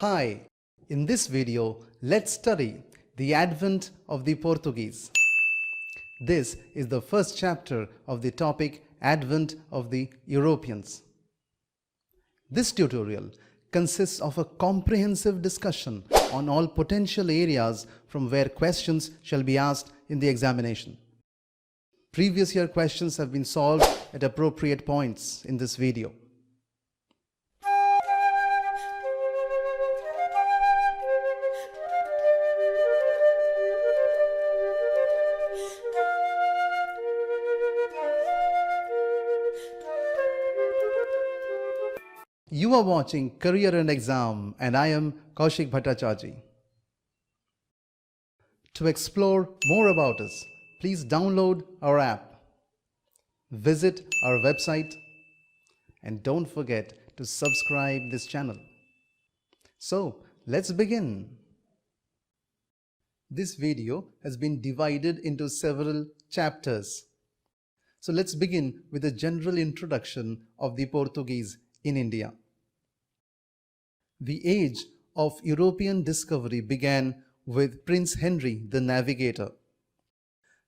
Hi, in this video, let's study the advent of the Portuguese. This is the first chapter of the topic Advent of the Europeans. This tutorial consists of a comprehensive discussion on all potential areas from where questions shall be asked in the examination. Previous year questions have been solved at appropriate points in this video. You are watching Career and Exam and I am Kaushik Bhattacharjee. To explore more about us, please download our app, visit our website, and don't forget to subscribe this channel. So, let's begin. This video has been divided into several chapters. So let's begin with a general introduction of the Portuguese in India. The age of European discovery began with Prince Henry the Navigator.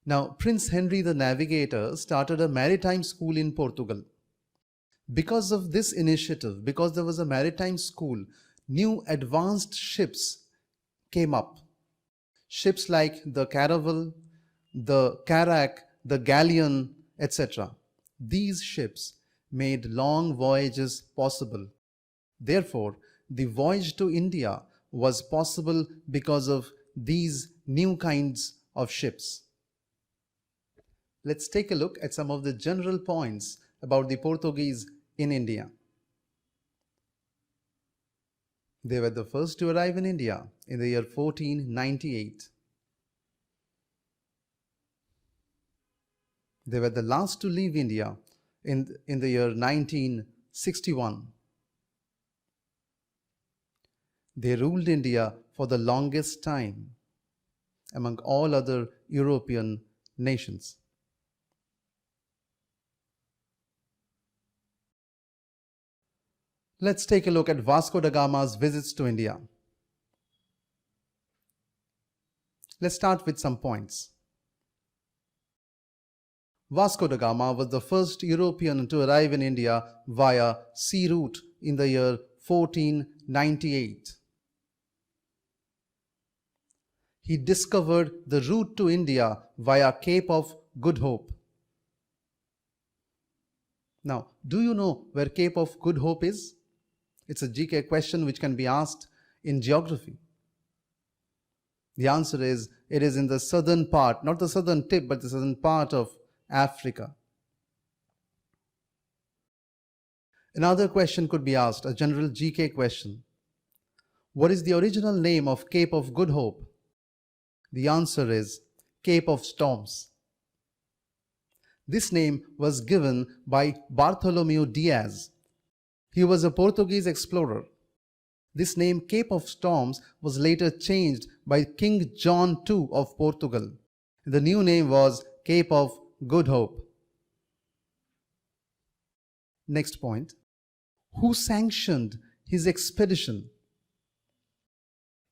Now, Prince Henry the Navigator started a maritime school in Portugal. Because of this initiative, because there was a maritime school, new advanced ships came up. Ships like the Caravel, the Carac, the Galleon, etc. These ships made long voyages possible. Therefore, the voyage to India was possible because of these new kinds of ships. Let's take a look at some of the general points about the Portuguese in India. They were the first to arrive in India in the year 1498. They were the last to leave India in the year 1961. They ruled India for the longest time among all other European nations. Let's take a look at Vasco da Gama's visits to India. Let's start with some points. Vasco da Gama was the first European to arrive in India via sea route in the year 1498. He discovered the route to India via Cape of Good Hope. Now, do you know where Cape of Good Hope is? It's a GK question which can be asked in geography. The answer is, it is in the southern part, not the southern tip, but the southern part of Africa. Another question could be asked, a general GK question. What is the original name of Cape of Good Hope? The answer is Cape of Storms. This name was given by Bartholomew Diaz. He was a Portuguese explorer. This name Cape of Storms was later changed by King John II of Portugal. The new name was Cape of Good Hope. Next point. Who sanctioned his expedition?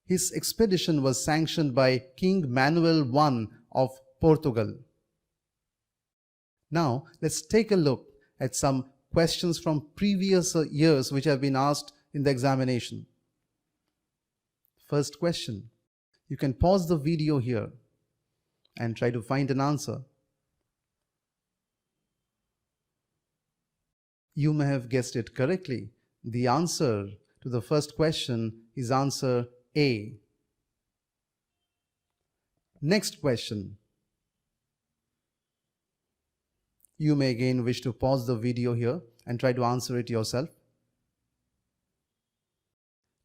His expedition was sanctioned by King Manuel I of Portugal. Now, let's take a look at some questions from previous years which have been asked in the examination. First question. You can pause the video here and try to find an answer. You may have guessed it correctly. The answer to the first question is answer A. Next question. You may again wish to pause the video here and try to answer it yourself.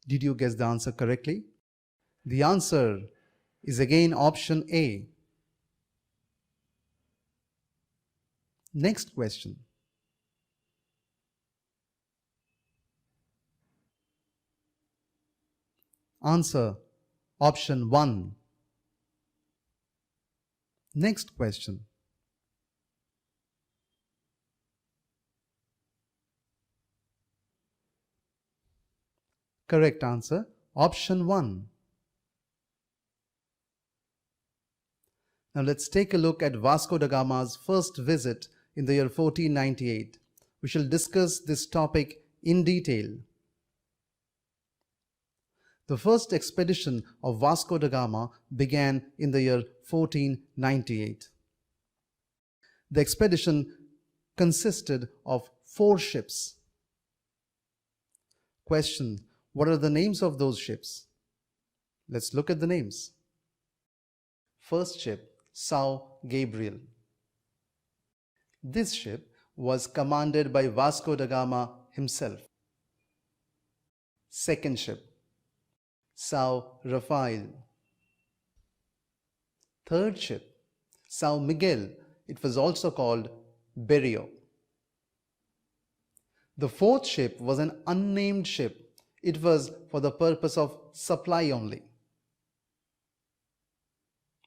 Did you guess the answer correctly? The answer is again option A. Next question. Answer option 1. Next question. Correct answer Option 1. Now let's take a look at Vasco da Gama's first visit in the year 1498. We shall discuss this topic in detail. The first expedition of Vasco da Gama began in the year 1498. The expedition consisted of 4 ships. Question: what are the names of those ships? Let's look at the names. First ship, São Gabriel. This ship was commanded by Vasco da Gama himself. Second ship, São Rafael. Third ship, São Miguel. It was also called Berrio. The fourth ship was an unnamed ship. It was for the purpose of supply only.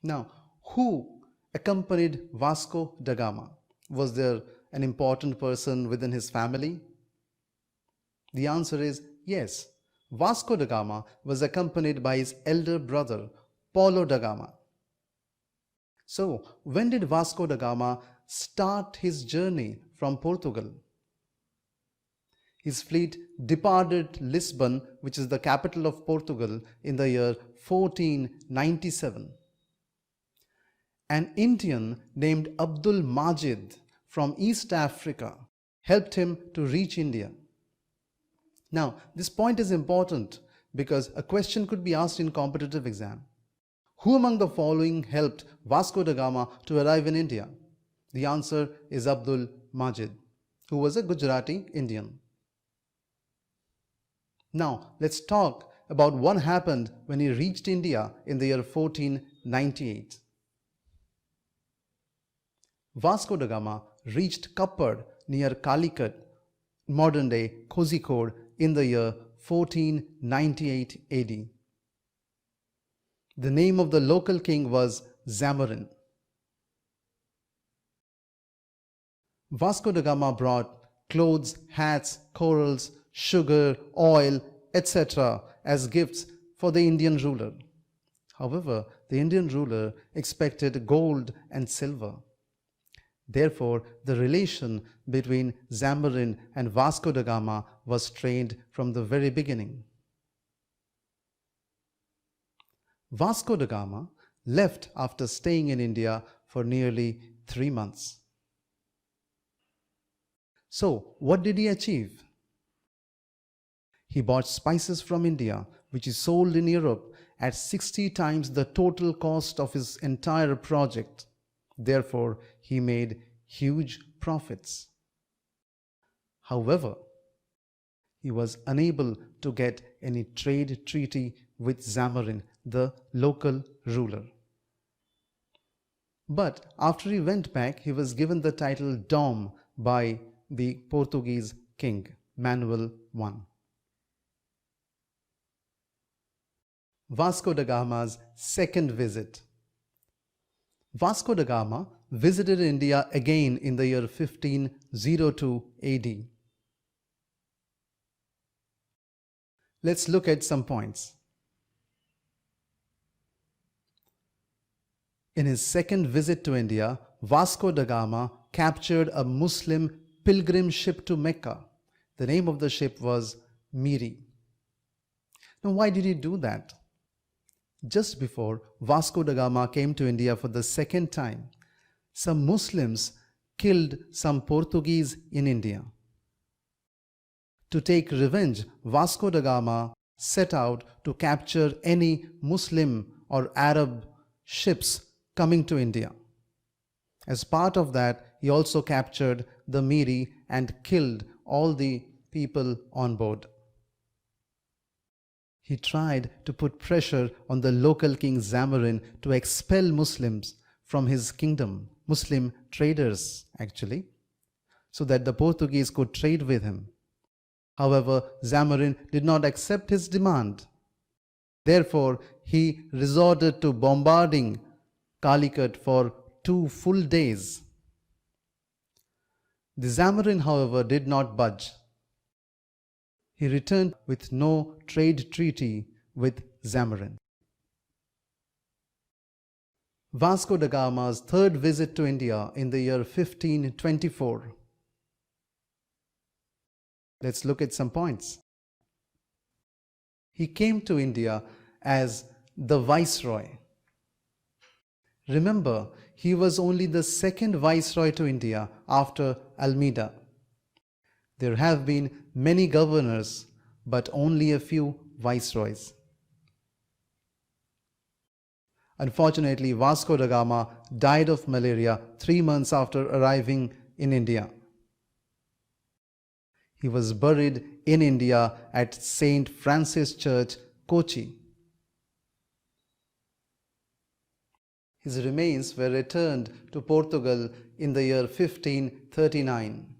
Now, who accompanied Vasco da Gama? Was there an important person within his family? The answer is yes. Vasco da Gama was accompanied by his elder brother, Paulo da Gama. So, when did Vasco da Gama start his journey from Portugal? His fleet departed Lisbon, which is the capital of Portugal, in the year 1497. An Indian named Abdul Majid from East Africa helped him to reach India. Now, this point is important because a question could be asked in competitive exam. Who among the following helped Vasco da Gama to arrive in India? The answer is Abdul Majid, who was a Gujarati Indian. Now, let's talk about what happened when he reached India in the year 1498. Vasco da Gama reached Kappad near Calicut, modern-day Kozhikode, in the year 1498 AD. The name of the local king was Zamarin. Vasco da Gama brought clothes, hats, corals, sugar, oil, etc. as gifts for the Indian ruler. However, the Indian ruler expected gold and silver. Therefore, the relation between Zamarin and Vasco da Gama was strained from the very beginning. Vasco da Gama left after staying in India for nearly 3 months. So, what did he achieve? He bought spices from India, which he sold in Europe at 60 times the total cost of his entire project. Therefore, he made huge profits. However, he was unable to get any trade treaty with Zamarin, the local ruler. But after he went back, he was given the title Dom by the Portuguese king, Manuel I. Vasco da Gama's second visit. Vasco da Gama visited India again in the year 1502 AD. Let's look at some points. In his second visit to India, Vasco da Gama captured a Muslim pilgrim ship to Mecca. The name of the ship was Miri. Now, why did he do that? Just before Vasco da Gama came to India for the second time, some Muslims killed some Portuguese in India. To take revenge, Vasco da Gama set out to capture any Muslim or Arab ships coming to India. As part of that, he also captured the Miri and killed all the people on board. He tried to put pressure on the local king Zamarin to expel Muslims from his kingdom, Muslim traders actually, so that the Portuguese could trade with him. However, Zamarin did not accept his demand. Therefore, he resorted to bombarding Calicut for 2 full days. The Zamarin, however, did not budge. He returned with no trade treaty with Zamarin. Vasco da Gama's third visit to India in the year 1524. Let's look at some points. He came to India as the Viceroy. Remember, he was only the second Viceroy to India after Almeida. There have been many governors, but only a few Viceroys. Unfortunately, Vasco da Gama died of malaria 3 months after arriving in India. He was buried in India at St. Francis Church, Kochi. His remains were returned to Portugal in the year 1539.